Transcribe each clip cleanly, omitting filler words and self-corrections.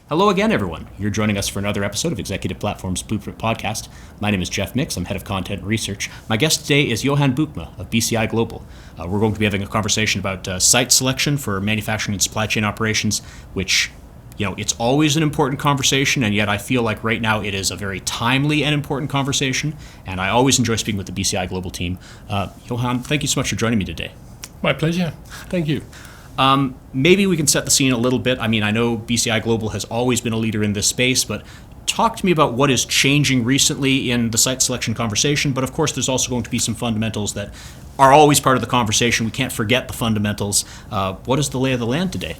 Hello again, everyone. You're joining us for another episode of Executive Platform's Blueprint Podcast. My name is Jeff Mix. I'm head of content and research. My guest today is Johan Beukema of BCI Global. We're going to be having a conversation about site selection for manufacturing and supply chain operations, which, it's always an important conversation, and yet I feel like right now it is a very timely and important conversation, and I always enjoy speaking with the BCI Global team. Johan, thank you so much for joining me today. My pleasure. Thank you. Maybe we can set the scene a little bit. I mean, I know BCI Global has always been a leader in this space, but talk to me about what is changing recently in the site selection conversation. But of course, there's also going to be some fundamentals that are always part of the conversation. We can't forget the fundamentals. What is the lay of the land today?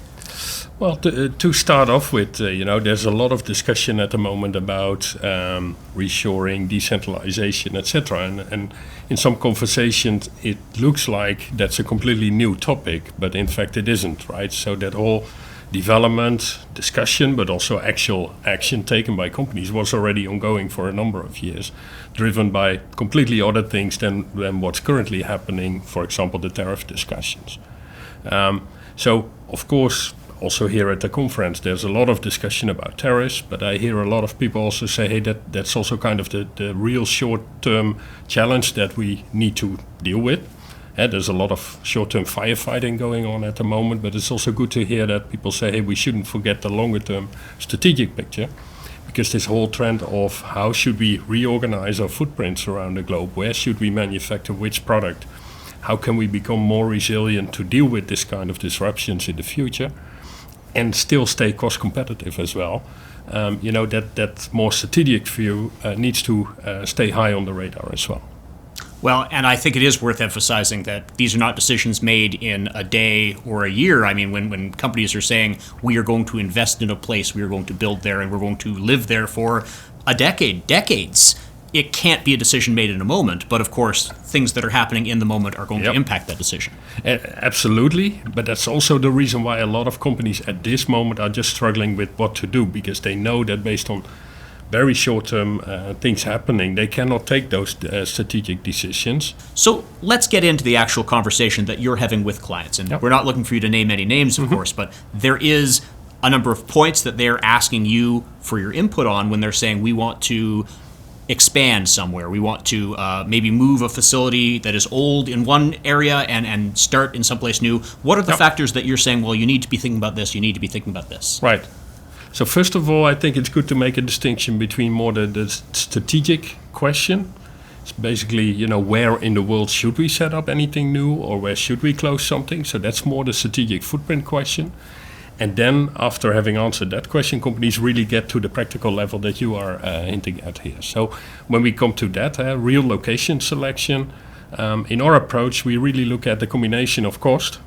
Well, to start off with, there's a lot of discussion at the moment about reshoring, decentralization, etc. And in some conversations, it looks like that's a completely new topic, but in fact it isn't, right? So that whole development, discussion, but also actual action taken by companies was already ongoing for a number of years, driven by completely other things than what's currently happening, for example, the tariff discussions. So, of course, also here at the conference, there's a lot of discussion about tariffs, but I hear a lot of people also say, hey, that's also kind of the real short-term challenge that we need to deal with. There's a lot of short-term firefighting going on at the moment, but it's also good to hear that people say, hey, we shouldn't forget the longer-term strategic picture, because this whole trend of how should we reorganize our footprints around the globe, where should we manufacture which product, how can we become more resilient to deal with this kind of disruptions in the future, and still stay cost competitive as well. That more strategic view needs to stay high on the radar as well. Well, and I think it is worth emphasizing that these are not decisions made in a day or a year. I mean, when companies are saying we are going to invest in a place, we are going to build there, and we're going to live there for a decades, it can't be a decision made in a moment. But of course, things that are happening in the moment are going to impact that decision. Absolutely. But that's also the reason why a lot of companies at this moment are just struggling with what to do, because they know that based on very short-term things happening, they cannot take those strategic decisions. So let's get into the actual conversation that you're having with clients. And we're not looking for you to name any names, of course, but there is a number of points that they're asking you for your input on when they're saying we want to expand somewhere. We want to maybe move a facility that is old in one area and start in someplace new. What are the factors that you're saying, well, you need to be thinking about this, you need to be thinking about this? Right. So first of all, I think it's good to make a distinction between more the strategic question. It's basically, where in the world should we set up anything new, or where should we close something? So that's more the strategic footprint question. And then after having answered that question, companies really get to the practical level that you are hinting at here. So when we come to that, real location selection, in our approach, we really look at the combination of cost,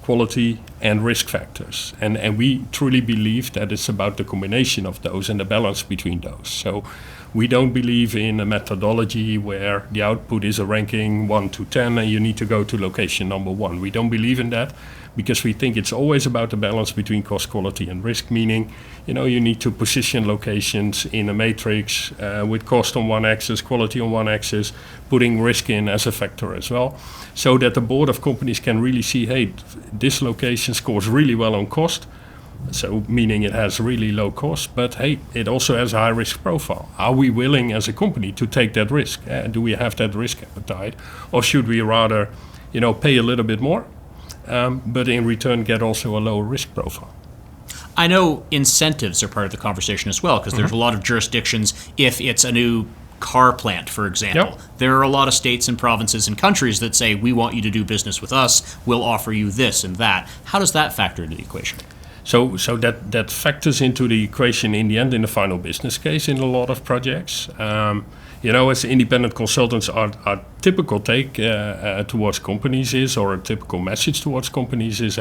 quality, and risk factors. And we truly believe that it's about the combination of those and the balance between those. So we don't believe in a methodology where the output is a ranking 1 to 10 and you need to go to location number 1. We don't believe in that, because we think it's always about the balance between cost, quality, and risk, meaning, you need to position locations in a matrix with cost on one axis, quality on one axis, putting risk in as a factor as well, so that the board of companies can really see, hey, this location scores really well on cost, so meaning it has really low cost, but hey, it also has a high risk profile. Are we willing as a company to take that risk? Do we have that risk appetite? Or should we rather, pay a little bit more, but in return get also a lower risk profile? I know incentives are part of the conversation as well, because there's a lot of jurisdictions, if it's a new car plant, for example, there are a lot of states and provinces and countries that say, we want you to do business with us, we'll offer you this and that. How does that factor into the equation? So that factors into the equation in the end in the final business case in a lot of projects. As independent consultants, our typical take towards companies is, or a typical message towards companies is,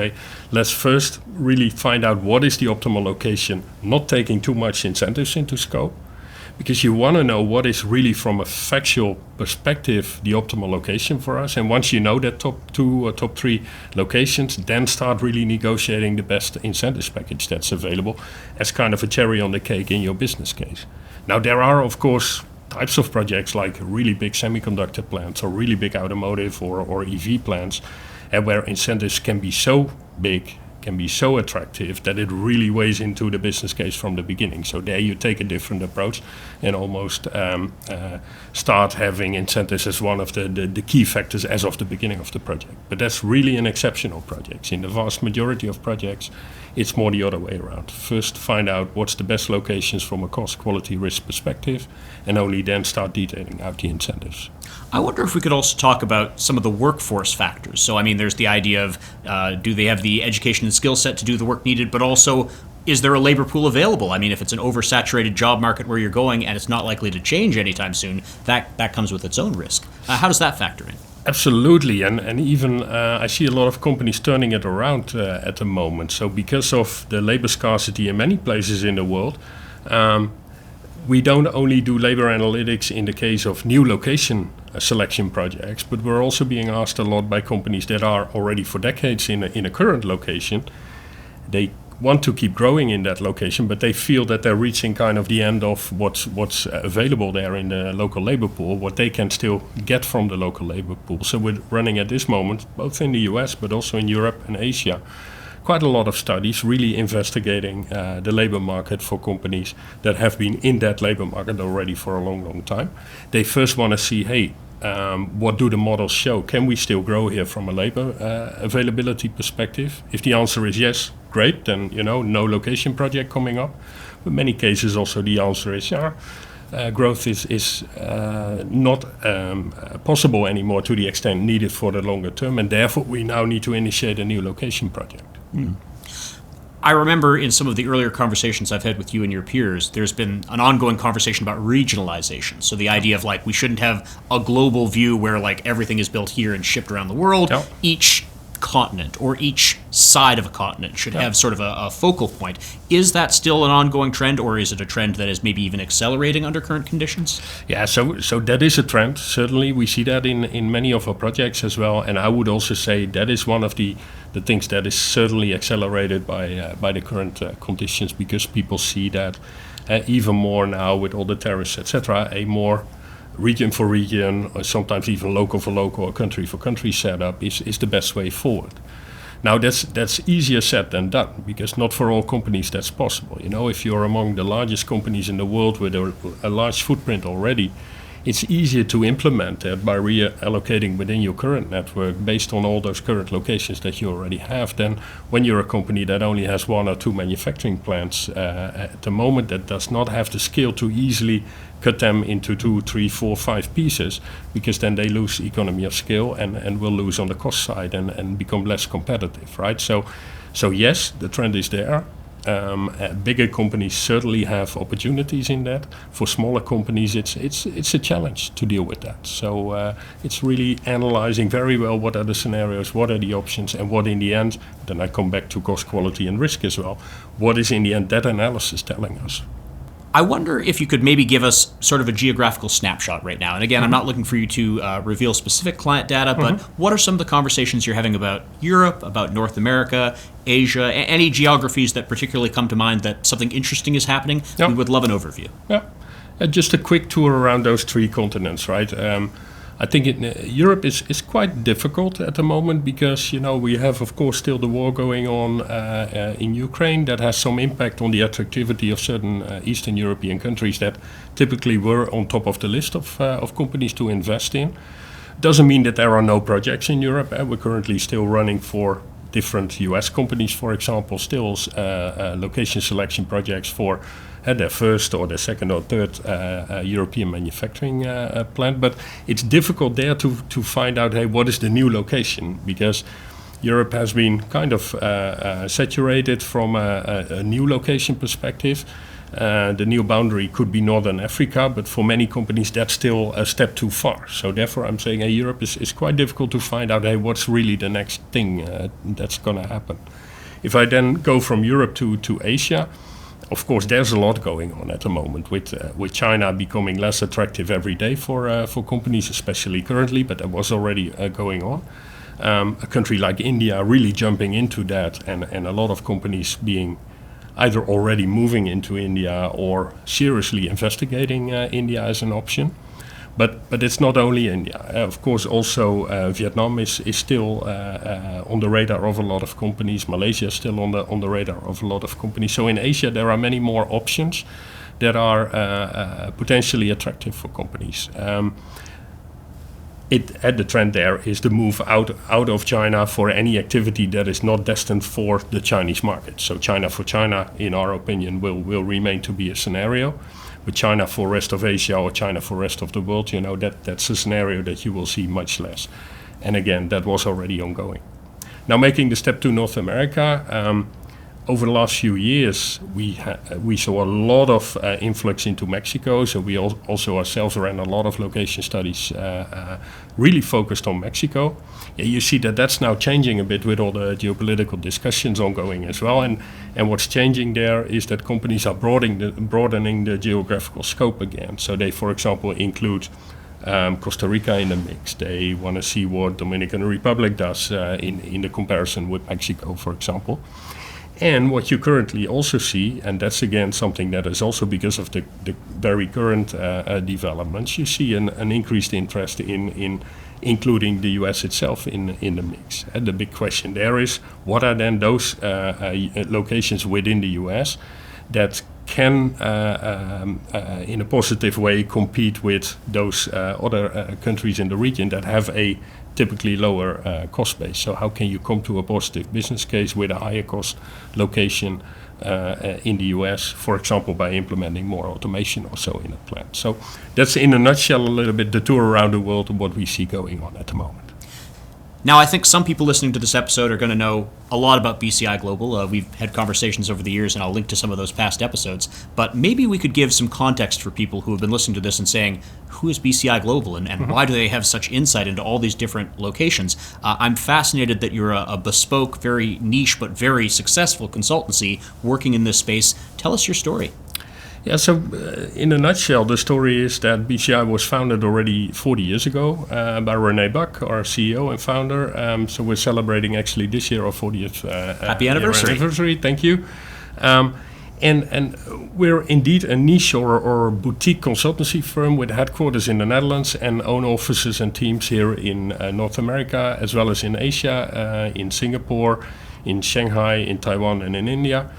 let's first really find out what is the optimal location, not taking too much incentives into scope, because you want to know what is really from a factual perspective the optimal location for us. And once you know that top 2 or top 3 locations, then start really negotiating the best incentives package that's available as kind of a cherry on the cake in your business case. Now, there are, of course, types of projects like really big semiconductor plants or really big automotive or EV plants, and where incentives can be so big, can be so attractive that it really weighs into the business case from the beginning. So there you take a different approach and almost start having incentives as one of the key factors as of the beginning of the project. But that's really an exceptional project. In the vast majority of projects, it's more the other way around. First, find out what's the best locations from a cost, quality, risk perspective, and only then start detailing out the incentives. I wonder if we could also talk about some of the workforce factors. So, I mean, there's the idea of do they have the education and skill set to do the work needed, but also is there a labor pool available? I mean, if it's an oversaturated job market where you're going and it's not likely to change anytime soon, that comes with its own risk. How does that factor in? Absolutely, and even I see a lot of companies turning it around at the moment. So because of the labor scarcity in many places in the world, we don't only do labor analytics in the case of new location selection projects, but we're also being asked a lot by companies that are already for decades in a current location. They want to keep growing in that location, but they feel that they're reaching kind of the end of what's available there in the local labor pool, what they can still get from the local labor pool. So we're running at this moment, both in the US but also in Europe and Asia, quite a lot of studies really investigating the labor market for companies that have been in that labor market already for a long, long time. They first want to see, hey, what do the models show? Can we still grow here from a labor availability perspective? If the answer is yes, great, then no location project coming up. But in many cases also the answer is growth is not possible anymore to the extent needed for the longer term, and therefore we now need to initiate a new location project. I remember in some of the earlier conversations I've had with you and your peers, there's been an ongoing conversation about regionalization. So the idea of we shouldn't have a global view where everything is built here and shipped around the world. Yep. Each continent or each side of a continent should have sort of a focal point. Is that still an ongoing trend, or is it a trend that is maybe even accelerating under current conditions? Yeah, so that is a trend. Certainly we see that in many of our projects as well, and I would also say that is one of the things that is certainly accelerated by the current conditions, because people see that even more now with all the tariffs, etc., a more region for region, or sometimes even local for local or country for country setup is the best way forward. Now that's easier said than done, because not for all companies that's possible. If you're among the largest companies in the world with a large footprint already, it's easier to implement that by reallocating within your current network based on all those current locations that you already have than when you're a company that only has 1 or 2 manufacturing plants at the moment, that does not have the skill to easily cut them into 2, 3, 4, 5 pieces, because then they lose economy of scale and will lose on the cost side and become less competitive, right? So yes, the trend is there. Bigger companies certainly have opportunities in that. For smaller companies, it's a challenge to deal with that. So it's really analyzing very well what are the scenarios, what are the options, and what in the end, then I come back to cost, quality, and risk as well. What is in the end that analysis telling us? I wonder if you could maybe give us sort of a geographical snapshot right now. And again, I'm not looking for you to reveal specific client data, but what are some of the conversations you're having about Europe, about North America, Asia, any geographies that particularly come to mind that something interesting is happening? We would love an overview. Yeah, just a quick tour around those 3 continents, right? I think Europe is quite difficult at the moment because, we have, of course, still the war going on in Ukraine that has some impact on the attractivity of certain Eastern European countries that typically were on top of the list of companies to invest in. Doesn't mean that there are no projects in Europe. We're currently still running for different US companies, for example, still location selection projects for their first or their second or third European manufacturing plant. But it's difficult there to find out, hey, what is the new location? Because Europe has been kind of saturated from a new location perspective. The new boundary could be Northern Africa, but for many companies that's still a step too far. So therefore I'm saying Europe is quite difficult to find out, hey, what's really the next thing that's going to happen. If I then go from Europe to Asia, of course there's a lot going on at the moment with China becoming less attractive every day for companies, especially currently, but that was already going on. A country like India really jumping into that, and a lot of companies being either already moving into India or seriously investigating India as an option. But it's not only India. Of course, also Vietnam is still on the radar of a lot of companies. Malaysia is still on the radar of a lot of companies. So in Asia, there are many more options that are potentially attractive for companies. The trend there is to move out of China for any activity that is not destined for the Chinese market. So China for China, in our opinion, will remain to be a scenario. But China for rest of Asia or China for rest of the world, that's a scenario that you will see much less. And again, that was already ongoing. Now making the step to North America, over the last few years, we saw a lot of influx into Mexico. So we also ourselves ran a lot of location studies really focused on Mexico. Yeah, you see that's now changing a bit with all the geopolitical discussions ongoing as well. And what's changing there is that companies are broadening the geographical scope again. So they, for example, include Costa Rica in the mix. They want to see what Dominican Republic does in the comparison with Mexico, for example. And what you currently also see, and that's again something that is also because of the very current developments, you see an increased interest in including the US itself in the mix. And the big question there is, what are then those locations within the US that can, in a positive way, compete with those other countries in the region that have a typically lower cost base. So how can you come to a positive business case with a higher cost location in the US, for example, by implementing more automation or so in a plant. So that's in a nutshell a little bit the tour around the world of what we see going on at the moment. Now, I think some people listening to this episode are going to know a lot about BCI Global. We've had conversations over the years, and I'll link to some of those past episodes. But maybe we could give some context for people who have been listening to this and saying, who is BCI Global, and why do they have such insight into all these different locations? I'm fascinated that you're a bespoke, very niche, but very successful consultancy working in this space. Tell us your story. Yeah, so in a nutshell, the story is that BCI was founded already 40 years ago by René Buck, our CEO and founder. So we're celebrating actually this year our 40th Happy anniversary. Thank you. And we're indeed a niche or boutique consultancy firm with headquarters in the Netherlands and own offices and teams here in North America, as well as in Asia, in Singapore, in Shanghai, in Taiwan, and in India.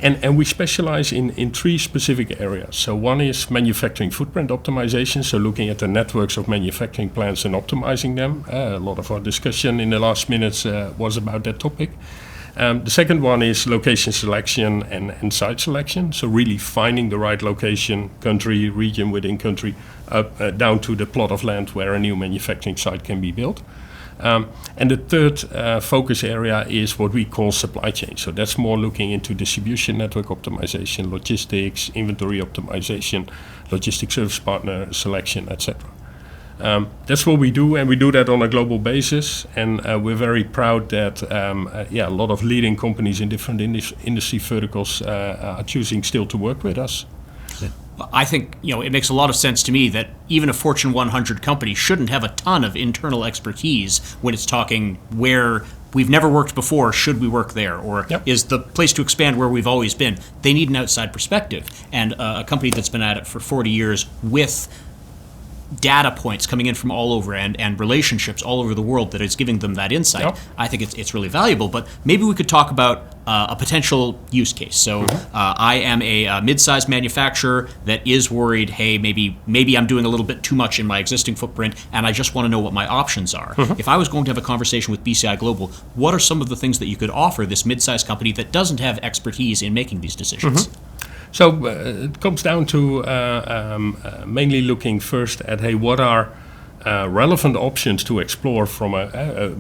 And we specialize in three specific areas. So one is manufacturing footprint optimization, so looking at the networks of manufacturing plants and optimizing them. A lot of our discussion in the last minutes was about that topic. The second one is location selection and site selection, so really finding the right location, country, region within country, down to the plot of land where a new manufacturing site can be built. And the third focus area is what we call supply chain. So that's more looking into distribution network optimization, logistics, inventory optimization, logistic service partner selection, etc. That's what we do, and we do that on a global basis. And we're very proud that a lot of leading companies in different industry verticals are choosing still to work with us. I think it makes a lot of sense to me that even a Fortune 100 company shouldn't have a ton of internal expertise when it's talking where we've never worked before, should we work there? Or is the place to expand where we've always been? They need an outside perspective. And a company that's been at it for 40 years with data points coming in from all over and relationships all over the world that is giving them that insight, I think it's really valuable. But maybe we could talk about a potential use case. So I am a mid-sized manufacturer that is worried, hey, maybe I'm doing a little bit too much in my existing footprint, and I just want to know what my options are. If I was going to have a conversation with BCI Global, what are some of the things that you could offer this mid-sized company that doesn't have expertise in making these decisions? So it comes down to mainly looking first at, hey, what are relevant options to explore from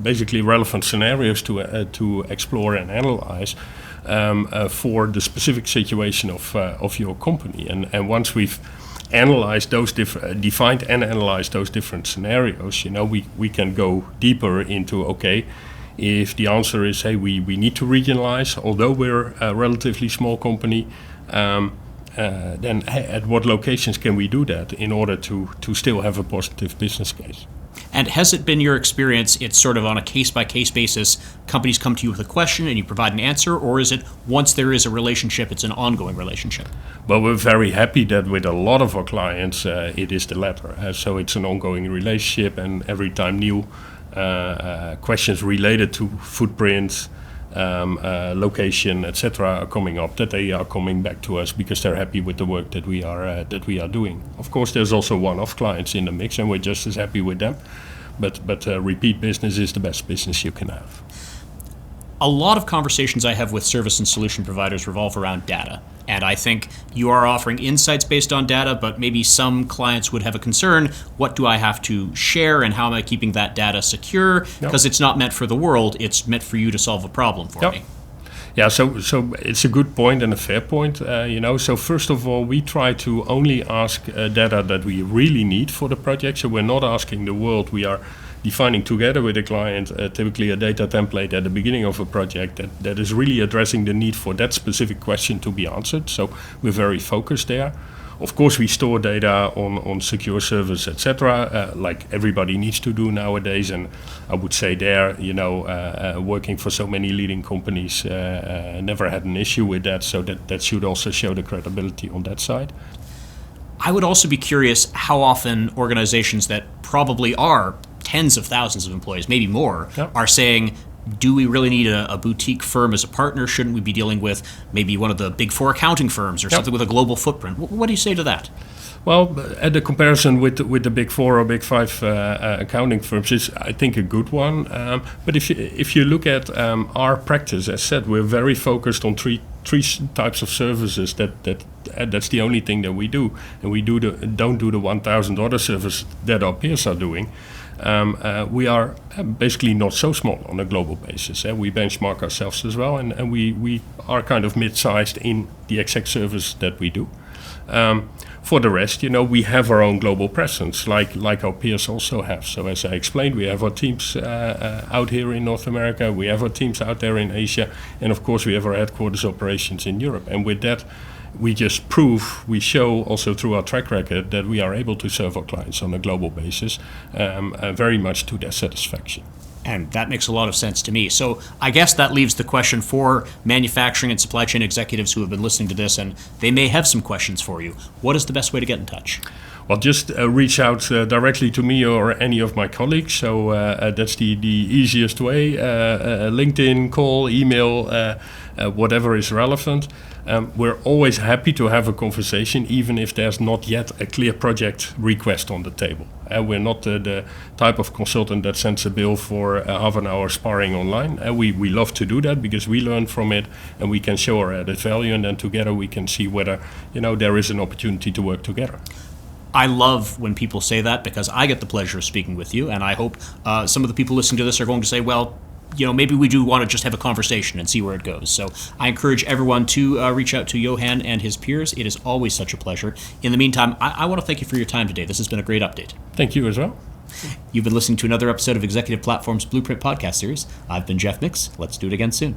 basically relevant scenarios to explore and analyze for the specific situation of your company. And once we've analyzed those defined and analyzed those different scenarios, we can go deeper into, okay, if the answer is, hey, we need to regionalize, although we're a relatively small company, then at what locations can we do that in order to still have a positive business case? And has it been your experience, it's sort of on a case-by-case basis, companies come to you with a question and you provide an answer, or is it once there is a relationship, it's an ongoing relationship? Well, we're very happy that with a lot of our clients, it is the latter. So it's an ongoing relationship, and every time new questions related to footprints, location, etc., are coming up, that they are coming back to us because they're happy with the work that we are doing. Of course, there's also one-off clients in the mix, and we're just as happy with them. But repeat business is the best business you can have. A lot of conversations I have with service and solution providers revolve around data. And I think you are offering insights based on data, but maybe some clients would have a concern. What do I have to share, and how am I keeping that data secure? Because it's not meant for the world, it's meant for you to solve a problem for me. Yeah, so it's a good point and a fair point. So first of all, we try to only ask data that we really need for the project. So we're not asking the world. We are defining together with the client typically a data template at the beginning of a project that is really addressing the need for that specific question to be answered. So we're very focused there. Of course, we store data on secure servers, etc., like everybody needs to do nowadays. And I would say there, working for so many leading companies, never had an issue with that. So that should also show the credibility on that side. I would also be curious how often organizations that probably are tens of thousands of employees, maybe more, are saying, do we really need a boutique firm as a partner? Shouldn't we be dealing with maybe one of the big four accounting firms or something with a global footprint? What do you say to that? Well, at the comparison with the big four or big five accounting firms is, I think, a good one. But if you look at our practice, as said, we're very focused on three types of services. That's the only thing that we do, and we don't do the 1,000 other services that our peers are doing. We are basically not so small on a global basis. We benchmark ourselves as well, and we are kind of mid-sized in the exact service that we do. For the rest, we have our own global presence, like our peers also have. So as I explained, we have our teams out here in North America, we have our teams out there in Asia, and of course we have our headquarters operations in Europe. And with that, we just we show also through our track record that we are able to serve our clients on a global basis, very much to their satisfaction. And that makes a lot of sense to me. So I guess that leaves the question for manufacturing and supply chain executives who have been listening to this, and they may have some questions for you. What is the best way to get in touch? Well, just reach out directly to me or any of my colleagues. So that's the easiest way. LinkedIn, call, email, whatever is relevant. We're always happy to have a conversation, even if there's not yet a clear project request on the table. We're not the type of consultant that sends a bill for half an hour sparring online. We love to do that because we learn from it and we can show our added value, and then together we can see whether there is an opportunity to work together. I love when people say that because I get the pleasure of speaking with you, and I hope some of the people listening to this are going to say, well, maybe we do want to just have a conversation and see where it goes. So I encourage everyone to reach out to Johan and his peers. It is always such a pleasure. In the meantime, I want to thank you for your time today. This has been a great update. Thank you as well. You've been listening to another episode of Executive Platform's Blueprint podcast series. I've been Jeff Mix. Let's do it again soon.